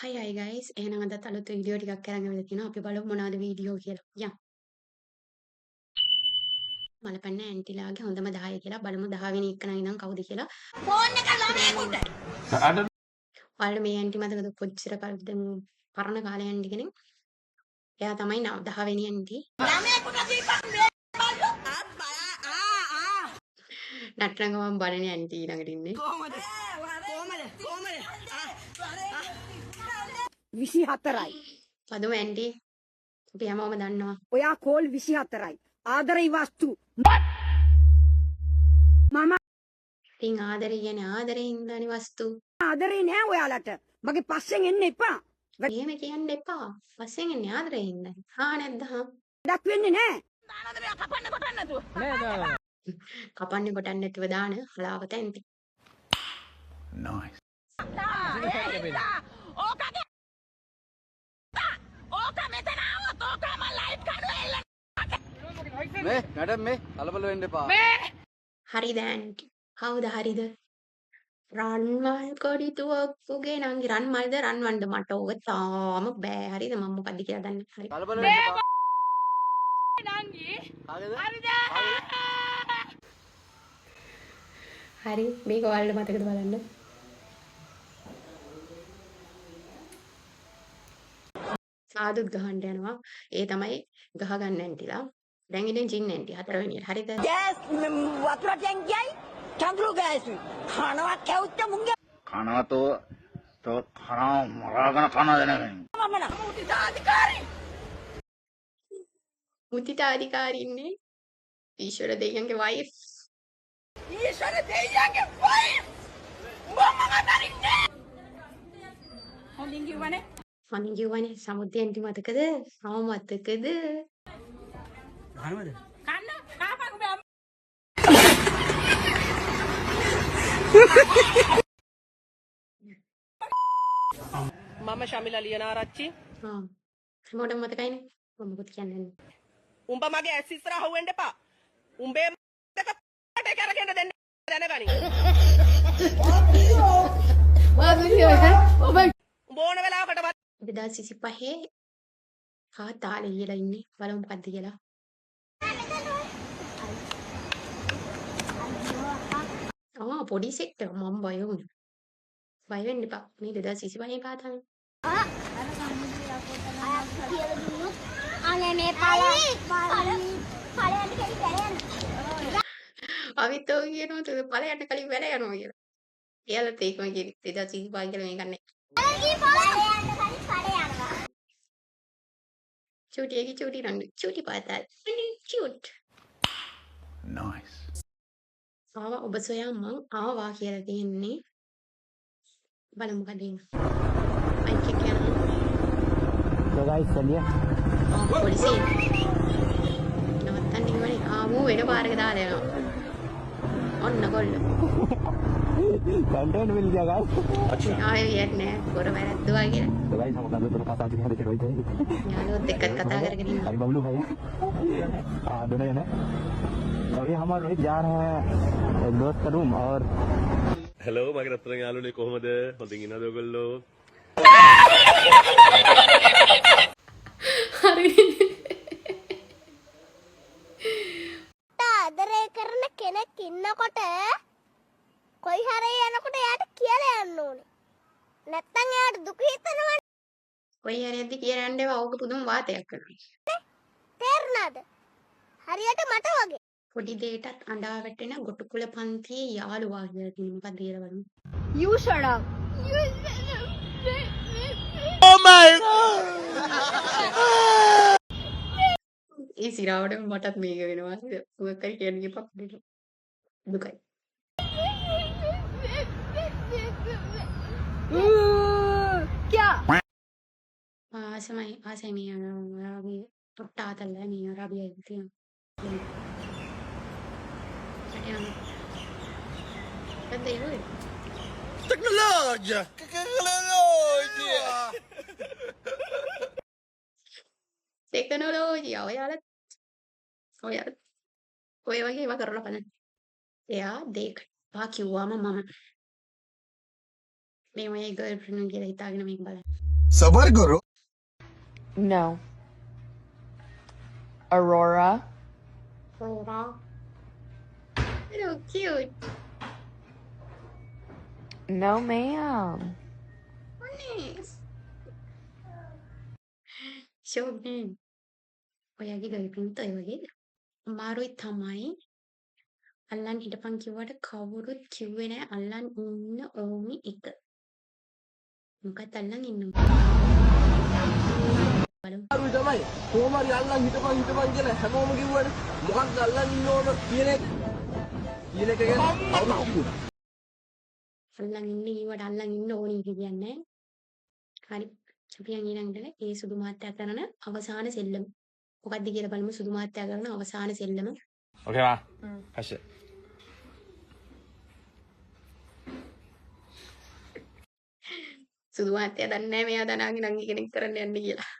Hi guys. එහෙනම් අදත් අලුත් වීඩියෝ ටිකක් අරන් ඇවිල්ලා තිනවා. අපි බලමු මොනවද වීඩියෝ කියලා. යම්. මලපන්න ඇන්ටිලාගේ හොඳම 10 කියලා බලමු 10 වෙනි එක නම් කවුද කියලා. ෆෝන් එක ළමයෙකුට. ඔයාලට මේ ඇන්ටි මතකද කොච්චර කාලෙද පරණ කාලේ ඇන්ටි කෙනෙක්. එයා තමයි 10 වෙනි ඇන්ටි. ළමයෙකුට දීපන් මේ බල්ලු. නටන ගමන් බලන්නේ ඇන්ටි ළඟට ඉන්නේ. කොහමද? 24යි. පදුම ඇන්ටි. අපි හැමෝම දන්නවා. ඔයා කෝල් 24යි. ආදරේ වස්තු. මම ඉතින් ආදරේ කියන්නේ ආදරේ ඉඳලානේ වස්තු. ආදරේ නෑ ඔයාලට. මගේ පස්සෙන් එන්න එපා. එහෙම කියන්න එපා. පස්සෙන් එන්නේ ආදරේ ඉඳලා. හා නැද්ද හා? වැඩක් වෙන්නේ නෑ. කපන්නේ කොටන්නේ නැතුව දාන හලාවත ඇන්ටි. Nice. මේ මැඩම් මේ කලබල වෙන්න එපා. හරිද ඇන්ටි? කවුද හරිද? රන්මල් කොඩිතුවක්කුගේ නංගි රන්මල්ද රන්වන්ද මට ඕක තාම බෑ. හරිද? මම මොකද්ද කියලා දන්නේ. හරි. කලබල වෙන්න එපා. නංගි. හරිද? හරි. මේක ඔයාලට මතකද බලන්න. සාදුත් ගහන්න යනවා. ඒ තමයි ගහගන්න ඇන්ටිලා. දැන් ඉතින් ජින් ඇන්ටි 4 වෙනියට. හරිද? ගෑස් වතුර ටැංකියයි චන්ද්‍රු ගෑසුයි. කනවා කැවුච්ච මුංගේ කනවතෝ තෝ කන මරාගෙන කන දෙනගෙන. මම නම් මුදිතාධිකාරී. මුදිතාධිකාරී ඉන්නේ ඊශ්වර දෙවියන්ගේ වයිෆ්. ඊශ්වර දෙයියන්ගේ වයිෆ්. මම අතරින්නේ. හොඳින් කිව්වනේ. මම කියවනේ සමුද්‍ය ඇන්ටි මතකද? මතකද? කනවද? කන්න කාපන් බෑ. මම ශමිලා ලියනාරච්චි. ආ. හැමෝටම මතකයිනේ. මම මොකද කියන්නේ? උඹ මගේ ඇස් ඉස්සරහ හුවෙන්න එපා. උඹේ දෙක පටේ කරගෙන දෙන්න දැනගනි. උඹ ඕන වෙලාවකට 2025 හා තාලේ කියලා ඉන්නේ. බලමු මොකද්ද කියලා. පොඩි සෙට් එක මම බය වුණා. බය වෙන්න එපා. මේ 2025 පාතානේ. අනේ මේ ඵලයන්ට කලින් අවිත් ඔය කියනවා තු ඵලයන්ට කලින් වැඩ යනවා කියලා. එයාලත් ඒකම කියන්නේ 2025 කියලා මේ ගන්නෑ. චූටියගේ චූටි රංග චූටි පාතාල්. චූට්. Nice. ආවා ඔබ සොයා මං ආවා කියලා තියෙන්නේ. බලමු මොකද එන්නේ. මයික් එක යනවා. So guys चलिए. පොලිසිය. නවත්තන්න ඉවනේ. ආවෝ වෙන පාරක දාලා යනවා. ඔන්න ගොල්ල. कंटेंट मिल गया guys. ආයෙ යන්නේ පොර වැරද්දුවා කියලා. तो guys हम अपना दोनों पास आ चुके हैं देखो इधर. යාළුවොත් එක්ක කතා කරගෙන ඉන්නවා. हरी बबलू भाई. दोनों जने. और ये हमारे रोहित जा रहे हैं एक दोस्त का रूम और හලෝ මගේ රත්තරන් යාළුවනේ කොහොමද? හොඳින් ඉන්නවද ඔයගොල්ලෝ? හරි. ආදරය කරන කෙනෙක් ඉන්නකොට කොයි හරි යනකොට එයාට කියලා යන්න ඕනේ. නැත්තම් එයාට දුක හිතෙනවා. කොයි හරියක්ද කියලා යන්න ඒවා ඕක පුදුම වාතයක් කරනවා. තේරුණාද? හරියට මට වගේ. පොඩි දෙයටත් අඬා වැටෙන ගොටුකුල පන්තියේ යාළුවා කියලා තියෙන මොකක්ද කියලා බලමු. You shut up. ඒ සිරාවට මටත් මේක වෙනවා. මොකක් හරි කියන්නේ එපා. දුකයි. क्या? ආසමයි මේ රාබිය තොට්ටාතල්ල මේ රාබිය තියෙනවා. Tecnologia! ටෙක්නොලෝජිය ඔයාලත් ඔය වගේ ඒවා කරලා බලන්න. එයා දෙක පා කිව්වම මම මේ ඔයගේ ගර්ල්ෆ්‍රෙන්ඩ් කියලා හිතාගෙන මේක බලන්න. सबर करो No. Aurora. Aurora. So cute. No, ma'am. Nice. ෂෝබ්නේ. ඔයාගේ ගර්ල්ෆ්‍රෙන්ඩ් ඔය වගේද? අමාරුයි තමයි. අල්ලන් හිටපන් කිව්වට කවුරුත් කිව්වේ නෑ අල්ලන් ඉන්න ඕනි එක. මොකක්ද අල්ලන් ඉන්න බලමු. අරුයි තමයි කොහොම හරි අල්ලන් හිටපන් කියලා හැමෝම කිව්වනේ මොකක්ද අල්ලන් ඉන්න ඕන කියන එක ගැන අල්ලන් ඉන්න ඊවට අල්ලන් ඉන්න ඕනි කියන්නේ. හරි. අපි ඊළඟට ඒ සුදු මාත්‍යා කරන අවසාන සෙල්ලම. මොකක්ද කියලා බලමු සුදු මාත්‍යා කරන අවසාන සෙල්ලම. Okay, va. Kasih. සුදු මාත්‍යා දන්නේ නැහැ මෙයා දනාගෙන නංගි කෙනෙක් කරන්න යන්නේ කියලා.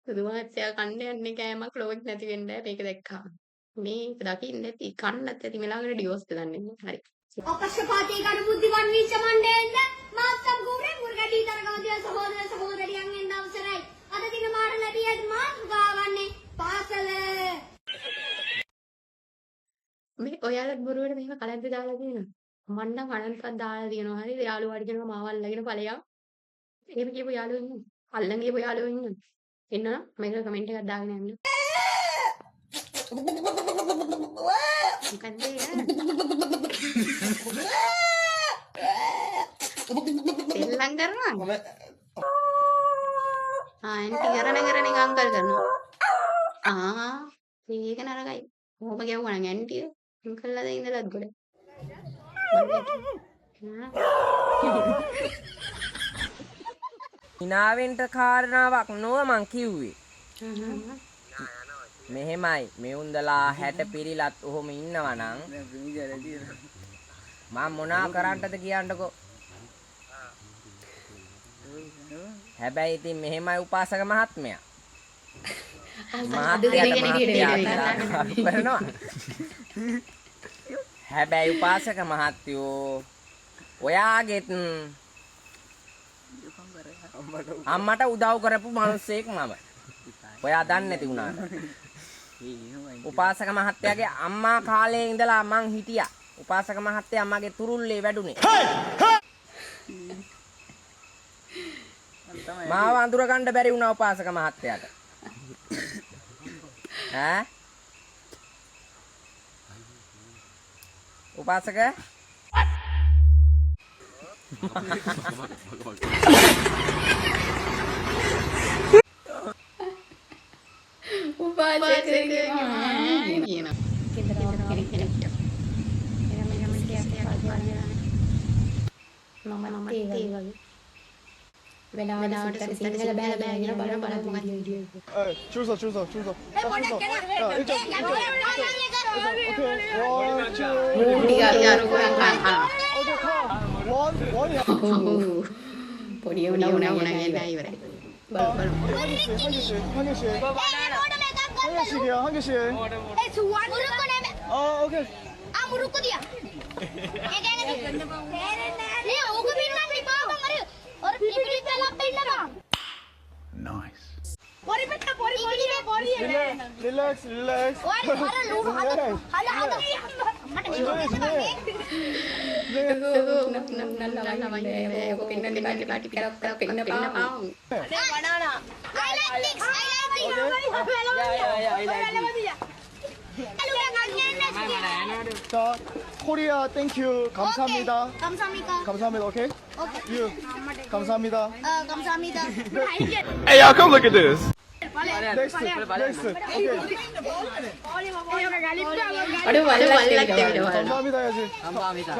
සුදු මාත්‍යා කන්න යන්නේ කෑමක් ලෝකෙ නැති වෙන්න මේක දැක්කා. මේක දකින්න ඇති කන්නත් ඇති මෙලාගෙන ඩිවෝර්ස් දන්නේ නැහැ. හරි. අපක්ෂපාතී කඩ බුද්ධිවන් වීච මණ්ඩේන්ද මාත්තම් ගුරේ මුර්ගඩී තරගවතිය සහෝදර සහෝදරියන් එන්න අවසරයි. අද දින මාර ලැබියද මාතෘකාවන්නේ පාසල. මේ ඔයාලත් බොරුවට මෙහෙම කලන්ත දාලා තියෙනවා. මම නම් අනන්තවත් දාලා තියෙනවා. හරිද? යාළුවාට කියනවා මාව අල්ලගෙන ඵලයක්. එහෙම කියපු යාළුවෝ ඉන්නවා. අල්ලන් ගියපු යාළුවෝ ඉන්නවා. එන්නා මේක කමෙන්ට් එකක් දාගෙන යන්න. මොකද්ද ඒක? සෙල්ලම් කරනවා. ආන්ටි කරන අංකල් කරනවා. ඒක නරකයි. කොහොම ගැව්වා නම් ඇන්ටි අංකල්ලාද ඉඳලාත් ගොඩ. හිනාවෙන්ට කාරණාවක් නොව මං කිව්වේ. මෙහෙමයි මෙවුන්දලා 60 පිරිලත් ඔහොම ඉන්නවා නම් මම මොනා කරන්නද කියන්නකෝ. හැබැයි ඉතින් මෙහෙමයි උපාසක මහත්මයා. හැබැයි උපාසක මහත්තයෝ ඔයාගෙත් අම්මට උදව් කරපු මිනිස්සෙක් මම. ඔයා දන්නේ නැති වුණාට. උපාසක මහත්තයාගේ අම්මා කාලේ ඉඳලා මං හිටියා. උපාසක මහත්තයා මගේ තුරුල්ලේ වැඩුණේ. මාව අඳුර ගන්න බැරි වුණා උපාසක මහත්තයාට. ඈ? උපාසක වෙලාවට සිංහල බෑ කියලා බලන මොකක්ද වීඩියෝ එක. 줄 서. පොඩි උනා නෑ ඉවරයි. බලමු. 한 개씩. 오케이. මුරුක්කු දියා. ඒ කියන්නේ නේ ඕක පින්නන්නේ පාපම් අර පිපිලි පෙලක් පින්නනවා. nice 릴렉스. ඔය අර ලුණු හද මට 자, 코리아 땡큐 감사합니다. 감사합니다. 오케이? 유 감사합니다. 감사합니다. Hey, y'all, come look at this. 넥스트. 오케이. අර වල්ලක් දෙවිද 감사합니다 해야지. 감사합니다.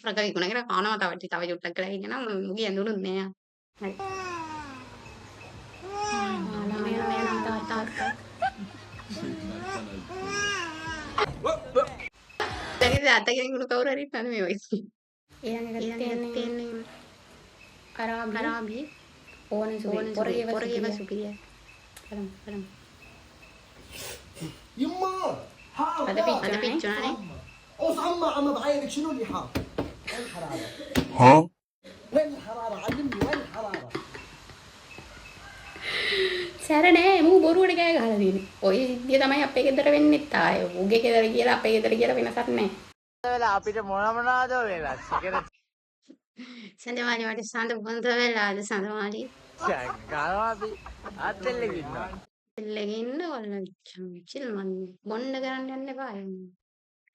රක විකුණගෙන කනවා තව චුට්ටක් කරලා ඉන්න නම් මුගේ ඇඳුනුත් නෑ. හරි. මගේ තාත්තා කෙනෙකුට කවුරු හරි ඉන්නවද මේ වගේ? ඊළඟට තියෙන්නේ අරාබි ඕනේ පොරගේව සුපිරිය. බලමු. يما අද පිච්චුණානේ. اوف عم بعينك شنو اللي حار؟ وين الحراره؟ وين الحراره؟ علمني وين الحراره؟ සැරනේ මූ බොරුවට කෑ ගහලා තියෙන්නේ. ඔය සිද්ධිය තමයි අපේ ගෙදර වෙන්නෙත් ආයේ. ඌගේ ගෙදර කියලා අපේ ගෙදර කියලා වෙනසක් නැහැ. අපිට මොනවද වෙලා සිගරට් සඳමාලි වට සඳ බඳ වෙලාද සඳමාලි. ගාවාපි අතෙල්ලෙක ඉන්නවා. එල්ලගෙන ඉන්න ඔයාලා චිල් මන් බොන්න කරන්න යන්න එපා.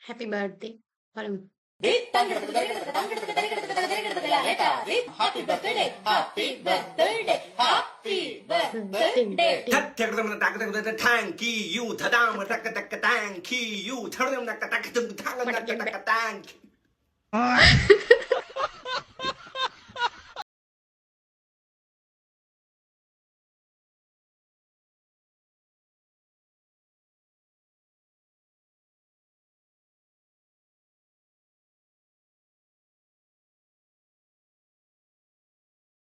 හැපි බර්ත්ඩේ. බලමු.